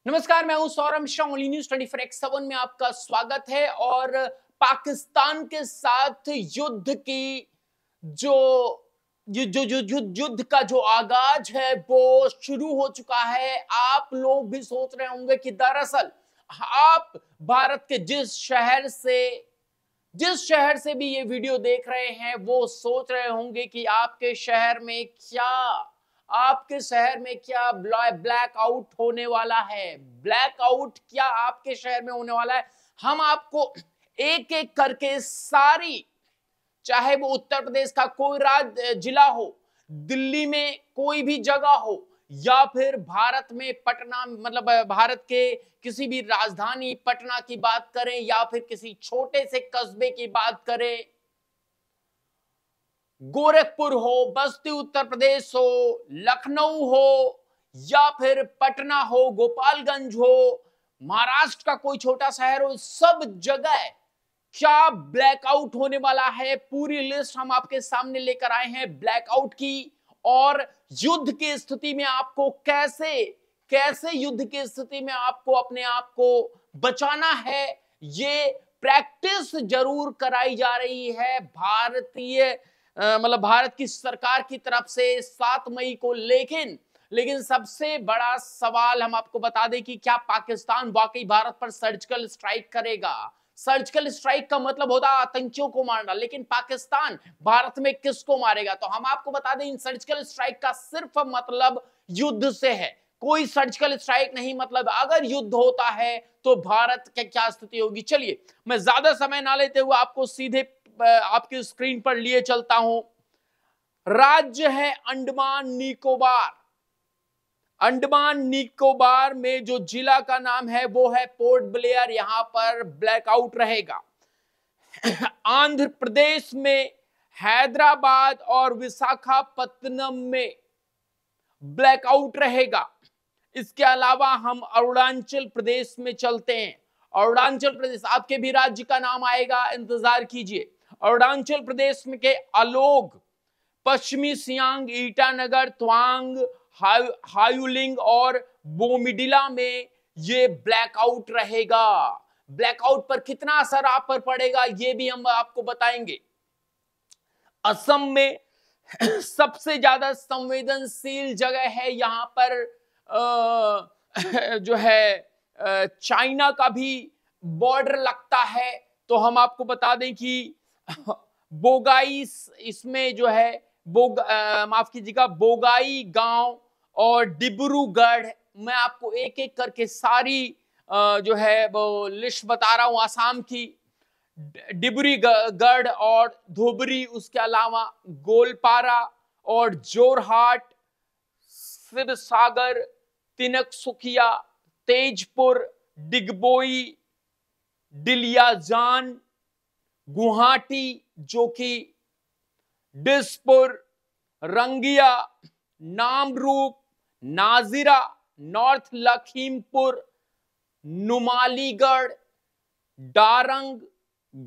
नमस्कार, मैं हूं Saurabh Mishra. Only news 24x7 में आपका स्वागत है। और पाकिस्तान के साथ युद्ध की जो युद्ध का जो आगाज है वो शुरू हो चुका है। आप लोग भी सोच रहे होंगे कि दरअसल आप भारत के जिस शहर से भी ये वीडियो देख रहे हैं वो सोच रहे होंगे कि आपके शहर में क्या ब्लैक आउट होने वाला है। ब्लैक आउट क्या आपके शहर में होने वाला है? हम आपको एक एक करके सारी, चाहे वो उत्तर प्रदेश का कोई जिला हो, दिल्ली में कोई भी जगह हो, या फिर भारत में पटना, मतलब भारत के किसी भी राजधानी पटना की बात करें, या फिर किसी छोटे से कस्बे की बात करें, गोरखपुर हो, बस्ती उत्तर प्रदेश हो, लखनऊ हो, या फिर पटना हो, गोपालगंज हो, महाराष्ट्र का कोई छोटा शहर हो, सब जगह क्या ब्लैकआउट होने वाला है। पूरी लिस्ट हम आपके सामने लेकर आए हैं ब्लैकआउट की। और युद्ध की स्थिति में आपको कैसे कैसे युद्ध की स्थिति में आपको अपने आप को बचाना है, ये प्रैक्टिस जरूर कराई जा रही है भारत की सरकार की तरफ से 7 मई को। लेकिन सबसे बड़ा सवाल हम आपको बता दें कि क्या पाकिस्तान वाकई भारत पर सर्जिकल स्ट्राइक करेगा। सर्जिकल स्ट्राइक का मतलब होता है आतंकियों को मारना, लेकिन पाकिस्तान भारत में किसको मारेगा? तो हम आपको बता दें इन सर्जिकल स्ट्राइक का सिर्फ मतलब युद्ध से है, कोई सर्जिकल स्ट्राइक नहीं। मतलब अगर युद्ध होता है तो भारत की क्या स्थिति होगी। चलिए, मैं ज्यादा समय ना लेते हुए आपको सीधे आपकी स्क्रीन पर लिए चलता हूं। राज्य है अंडमान निकोबार। अंडमान निकोबार में जो जिला का नाम है वो है पोर्ट ब्लेयर, यहां पर ब्लैकआउट रहेगा। आंध्र प्रदेश में हैदराबाद और विशाखापत्तनम में ब्लैकआउट रहेगा। इसके अलावा हम अरुणाचल प्रदेश में चलते हैं। अरुणाचल प्रदेश, आपके भी राज्य का नाम आएगा, इंतजार कीजिए। अरुणाचल प्रदेश में के अलोग, पश्चिमी सियांग, ईटानगर, तवांग, हायुलिंग और बोमिडिला में ये ब्लैकआउट रहेगा। ब्लैकआउट पर कितना असर आप पर पड़ेगा ये भी हम आपको बताएंगे। असम में सबसे ज्यादा संवेदनशील जगह है, यहां पर जो है चाइना का भी बॉर्डर लगता है। तो हम आपको बता दें कि बोगाई, इसमें जो है माफ कीजिएगा, बोगाई गांव और डिब्रूगढ़, मैं आपको एक एक करके सारी जो है वो लिस्ट बता रहा हूं आसाम की। डिब्रूगढ़ और धुबरी, उसके अलावा गोलपारा और जोरहाट, शिवसागर, तिनसुकिया, तेजपुर, डिगबोई, डिलियाजान, गुवाहाटी जो कि डिसपुर, रंगिया, नामरूप, नाजिरा, नॉर्थ लखीमपुर, नुमालीगढ़, डारंग,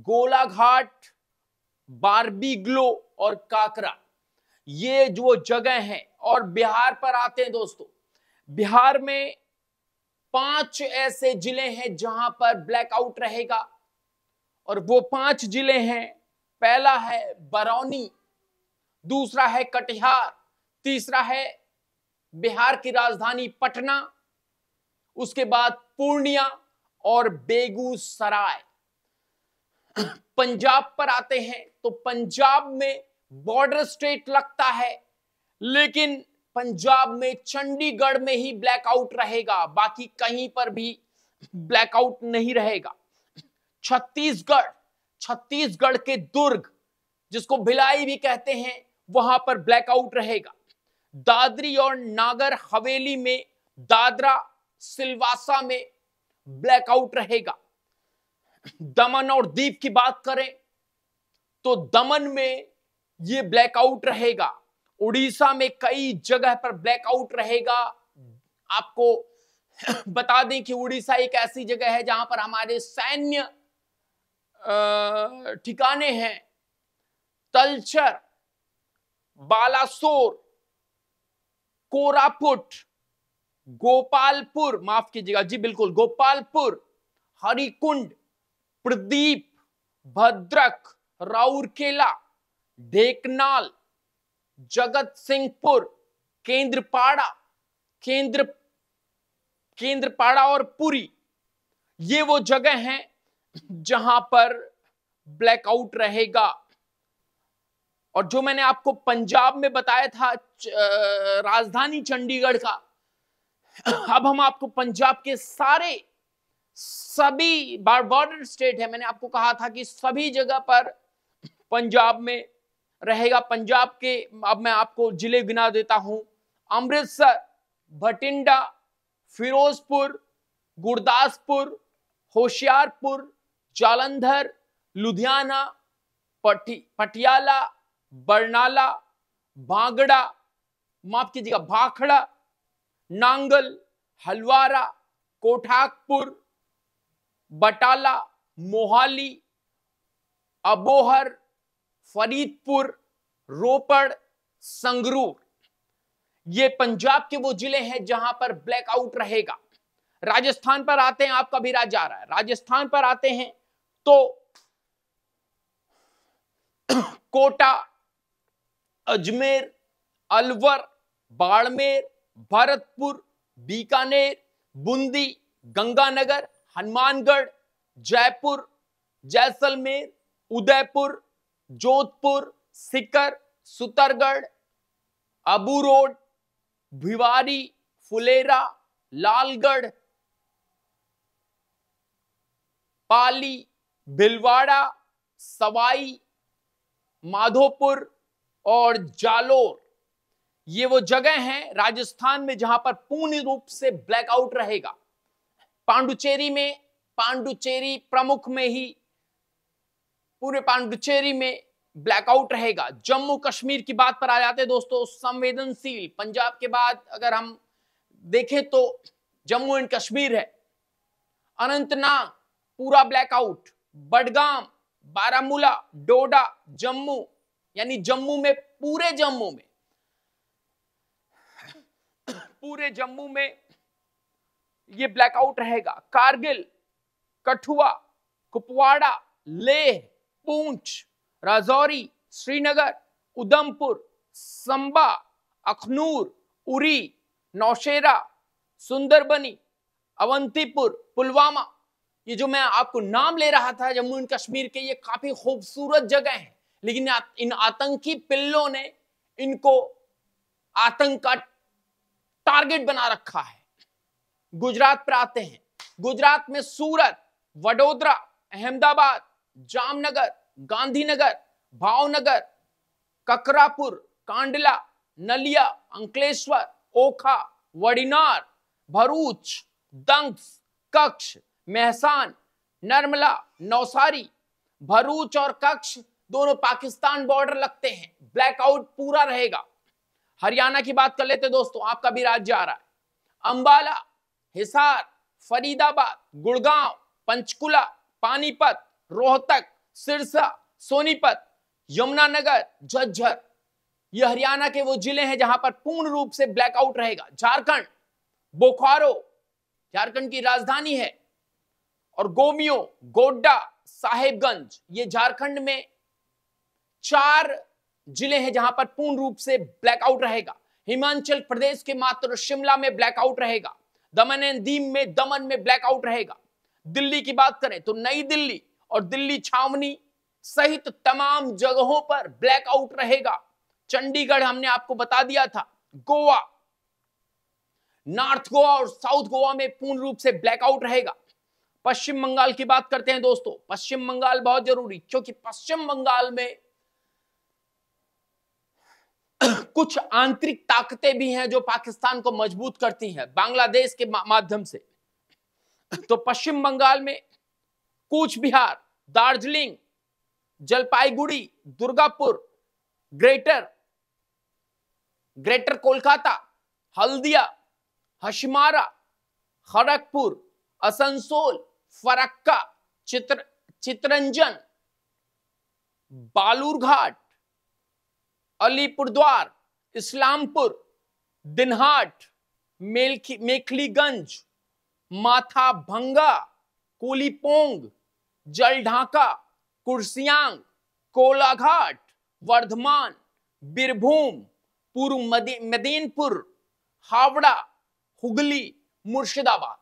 गोलाघाट, बारबीग्लो और काकरा, ये जो जगह हैं। और बिहार पर आते हैं दोस्तों। बिहार में 5 ऐसे जिले हैं जहां पर ब्लैकआउट रहेगा, और वो 5 जिले हैं। पहला है बरौनी, दूसरा है कटिहार, तीसरा है बिहार की राजधानी पटना, उसके बाद पूर्णिया और बेगूसराय। पंजाब पर आते हैं तो पंजाब में बॉर्डर स्टेट लगता है, लेकिन पंजाब में चंडीगढ़ में ही ब्लैकआउट रहेगा, बाकी कहीं पर भी ब्लैकआउट नहीं रहेगा। छत्तीसगढ़ के दुर्ग, जिसको भिलाई भी कहते हैं, वहां पर ब्लैकआउट रहेगा। दादरी और नागर हवेली में, दादरा सिलवासा में ब्लैकआउट रहेगा। दमन और दीव की बात करें तो दमन में यह ब्लैकआउट रहेगा। उड़ीसा में कई जगह पर ब्लैकआउट रहेगा। आपको बता दें कि उड़ीसा एक ऐसी जगह है जहां पर हमारे सैन्य ठिकाने हैं। तलचर, बालासोर, कोरापुट, गोपालपुर, माफ कीजिएगा जी, बिल्कुल गोपालपुर, हरिकुंड, प्रदीप, भद्रक, राउरकेला, ढेकनाल, जगत सिंहपुर, केंद्रपाड़ा, केंद्रपाड़ा और पुरी, ये वो जगह हैं जहां पर ब्लैकआउट रहेगा। और जो मैंने आपको पंजाब में बताया था राजधानी चंडीगढ़ का, अब हम आपको पंजाब के सभी बॉर्डर स्टेट है, मैंने आपको कहा था कि सभी जगह पर पंजाब में रहेगा। पंजाब के अब मैं आपको जिले गिना देता हूं, अमृतसर, भटिंडा, फिरोजपुर, गुरदासपुर, होशियारपुर, जालंधर, लुधियाना, पटियाला, बरनाला, भांगड़ा, माफ कीजिएगा भाखड़ा, नांगल, हलवारा, कोठाकपुर, बटाला, मोहाली, अबोहर, फरीदपुर, रोपड़, संगरूर, ये पंजाब के वो जिले हैं जहां पर ब्लैकआउट रहेगा। राजस्थान पर आते हैं, आपका भी राज्य आ रहा है, राजस्थान पर आते हैं तो कोटा, अजमेर, अलवर, बाड़मेर, भरतपुर, बीकानेर, बूंदी, गंगानगर, हनुमानगढ़, जयपुर, जैसलमेर, उदयपुर, जोधपुर, सीकर, सुतरगढ़, अबू रोड, भिवाड़ी, फुलेरा, लालगढ़, पाली, भिलवाड़ा, सवाई माधोपुर और जालोर, ये वो जगह हैं राजस्थान में जहां पर पूर्ण रूप से ब्लैकआउट रहेगा। पांडुचेरी प्रमुख में ही पूरे पांडुचेरी में ब्लैकआउट रहेगा। जम्मू कश्मीर की बात पर आ जाते हैं दोस्तों, संवेदनशील, पंजाब के बाद अगर हम देखें तो जम्मू एंड कश्मीर है। अनंतनाग पूरा ब्लैकआउट, बडगाम, बारामूला, डोडा, जम्मू, यानी जम्मू में पूरे जम्मू में ये ब्लैकआउट रहेगा। कारगिल, कठुआ, कुपवाड़ा, लेह, पुंछ, राजौरी, श्रीनगर, उधमपुर, संबा, अखनूर, उरी, नौशेरा, सुंदरबनी, अवंतीपुर, पुलवामा, ये जो मैं आपको नाम ले रहा था जम्मू एंड कश्मीर के, ये काफी खूबसूरत जगह हैं, लेकिन इन आतंकी पिल्लों ने इनको आतंक का टारगेट बना रखा है। गुजरात पर आते हैं, गुजरात में सूरत, वडोदरा, अहमदाबाद, जामनगर, गांधीनगर, भावनगर, ककरापुर, कांडला, नलिया, अंकलेश्वर, ओखा, वड़ीनार, भरूच, दंग्स, कक्ष, मेहसान, नर्मला, नौसारी, भरूच और कक्ष दोनों पाकिस्तान बॉर्डर लगते हैं। ब्लैकआउट पूरा रहेगा। हरियाणा की बात कर लेते दोस्तों, आपका भी राज्य आ रहा है। अंबाला, हिसार, फरीदाबाद, गुड़गांव, पंचकुला, पानीपत, रोहतक, सिरसा, सोनीपत, यमुनानगर, झज्जर, ये हरियाणा के वो जिले हैं जहां पर पूर्ण रूप से ब्लैकआउट रहेगा। झारखंड, बोकारो, झारखंड की राजधानी है, और गोमियो, गोड्डा, साहेबगंज, ये झारखंड में 4 जिले हैं जहां पर पूर्ण रूप से ब्लैकआउट रहेगा। हिमाचल प्रदेश के मात्र शिमला में ब्लैकआउट रहेगा। दमन एंड दीव में, दमन में ब्लैकआउट रहेगा। दिल्ली की बात करें तो नई दिल्ली और दिल्ली छावनी सहित तमाम जगहों पर ब्लैकआउट रहेगा। चंडीगढ़ हमने आपको बता दिया था। गोवा, नॉर्थ गोवा और साउथ गोवा में पूर्ण रूप से ब्लैकआउट रहेगा। पश्चिम बंगाल की बात करते हैं दोस्तों, पश्चिम बंगाल बहुत जरूरी, क्योंकि पश्चिम बंगाल में कुछ आंतरिक ताकतें भी हैं जो पाकिस्तान को मजबूत करती हैं बांग्लादेश के माध्यम से। तो पश्चिम बंगाल में कूच बिहार, दार्जिलिंग, जलपाईगुड़ी, दुर्गापुर, ग्रेटर कोलकाता, हल्दिया, हशिमारा, खड़गपुर, असनसोल, फरक्का, चितरंजन, बालूरघाट, अलीपुरद्वार, इस्लामपुर, दिनहाट, मेखलीगंज, माथा भंगा, कोलीपोंग, जलढाका, कुर्सियांग, कोलाघाट, वर्धमान, बीरभूम, पूर्व मेदिनीपुर, हावड़ा, हुगली, मुर्शिदाबाद,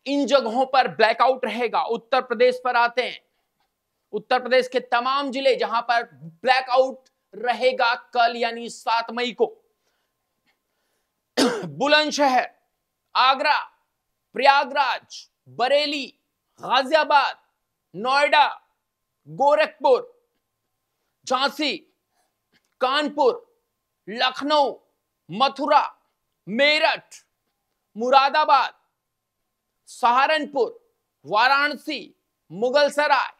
इन जगहों पर ब्लैकआउट रहेगा। उत्तर प्रदेश पर आते हैं। उत्तर प्रदेश के तमाम जिले जहां पर ब्लैकआउट रहेगा कल यानी 7 मई को। बुलंदशहर, आगरा, प्रयागराज, बरेली, गाजियाबाद, नोएडा, गोरखपुर, झांसी, कानपुर, लखनऊ, मथुरा, मेरठ, मुरादाबाद, सहारनपुर, वाराणसी, मुगलसराय,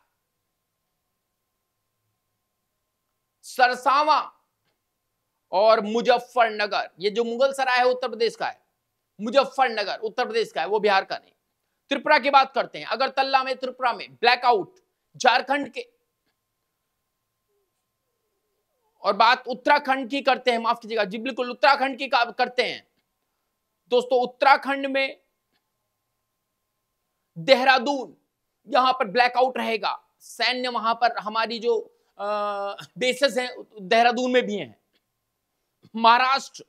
सरसावा और मुजफ्फरनगर। ये जो मुगलसराय है उत्तर प्रदेश का है, मुजफ्फरनगर उत्तर प्रदेश का है, वो बिहार का नहीं। त्रिपुरा की बात करते हैं, अगरतला में, त्रिपुरा में ब्लैकआउट। झारखंड के और बात उत्तराखंड की करते हैं, माफ कीजिएगा जी, बिल्कुल उत्तराखंड की करते हैं दोस्तों। उत्तराखंड में देहरादून, यहां पर ब्लैकआउट रहेगा। सैन्य वहां पर हमारी जो बेसेस हैं देहरादून में भी हैं। महाराष्ट्र,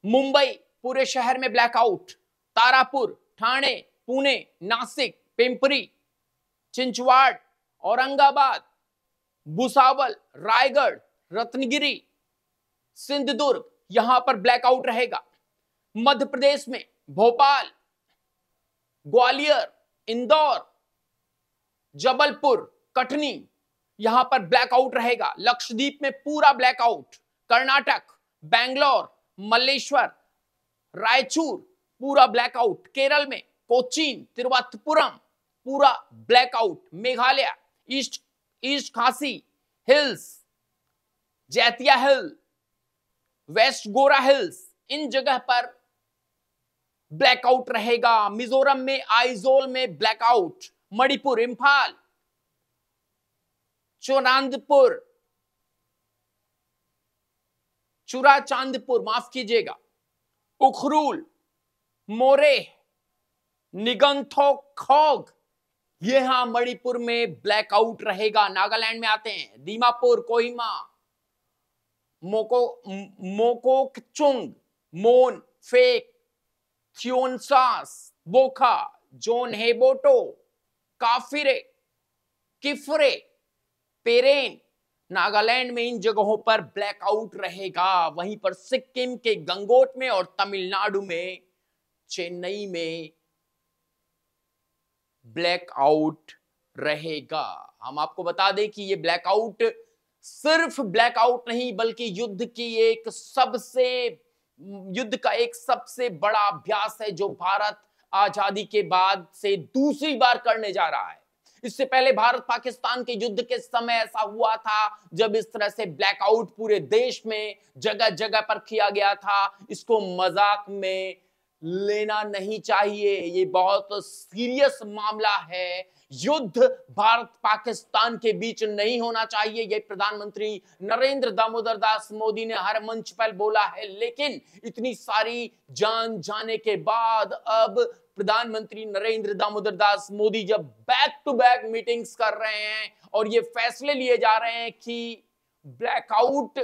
मुंबई, पूरे शहर में ब्लैकआउट। तारापुर, ठाणे, पुणे, नासिक, पिंपरी, चिंचवाड़, औरंगाबाद, भुसावल, रायगढ़, रत्नगिरी, सिंधुदुर्ग, यहां पर ब्लैकआउट रहेगा। मध्य प्रदेश में भोपाल, ग्वालियर, इंदौर, जबलपुर, कटनी, यहां पर ब्लैकआउट रहेगा। लक्षद्वीप में पूरा ब्लैकआउट। कर्नाटक, बेंगलोर, मल्लेश्वर, रायचूर, पूरा ब्लैकआउट। केरल में कोचीन, तिरुवनंतपुरम, पूरा ब्लैकआउट। मेघालय, ईस्ट खासी हिल्स, जैतिया हिल, वेस्ट गोरा हिल्स, इन जगह पर ब्लैकआउट रहेगा। मिजोरम में आइजोल में ब्लैकआउट। मणिपुर, इंफाल, चुराचांदपुर, माफ कीजिएगा, उखरूल, मोरे, निगंथोखोग, यहां मणिपुर में ब्लैकआउट रहेगा। नागालैंड में आते हैं, दीमापुर, कोहिमा, मोकोकचुंग, मोन, फेक, थियोनसास, बोखा, जोनहेबोटो, काफिरे, किफरे, पेरेन, नागालैंड में इन जगहों पर ब्लैकआउट रहेगा। वहीं पर सिक्किम के गंगोट में और तमिलनाडु में चेन्नई में ब्लैकआउट रहेगा। हम आपको बता दें कि ये ब्लैकआउट सिर्फ ब्लैकआउट नहीं बल्कि युद्ध का एक सबसे बड़ा अभ्यास है जो भारत आजादी के बाद से दूसरी बार करने जा रहा है। इससे पहले भारत पाकिस्तान के युद्ध के समय ऐसा हुआ था जब इस तरह से ब्लैकआउट पूरे देश में जगह जगह पर किया गया था। इसको मजाक में लेना नहीं चाहिए, ये बहुत सीरियस मामला है। युद्ध भारत पाकिस्तान के बीच नहीं होना चाहिए, ये प्रधानमंत्री नरेंद्र दामोदर दास मोदी ने हर मंच पर बोला है। लेकिन इतनी सारी जान जाने के बाद अब प्रधानमंत्री नरेंद्र दामोदर दास मोदी जब बैक टू बैक मीटिंग्स कर रहे हैं और ये फैसले लिए जा रहे हैं कि ब्लैकआउट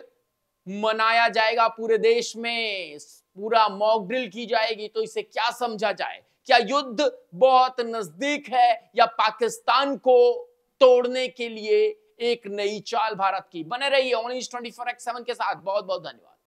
मनाया जाएगा पूरे देश में, पूरा मॉक ड्रिल की जाएगी, तो इसे क्या समझा जाए? क्या युद्ध बहुत नजदीक है या पाकिस्तान को तोड़ने के लिए एक नई चाल भारत की? बने रहिए ONEWS 24x7 के साथ। बहुत बहुत धन्यवाद।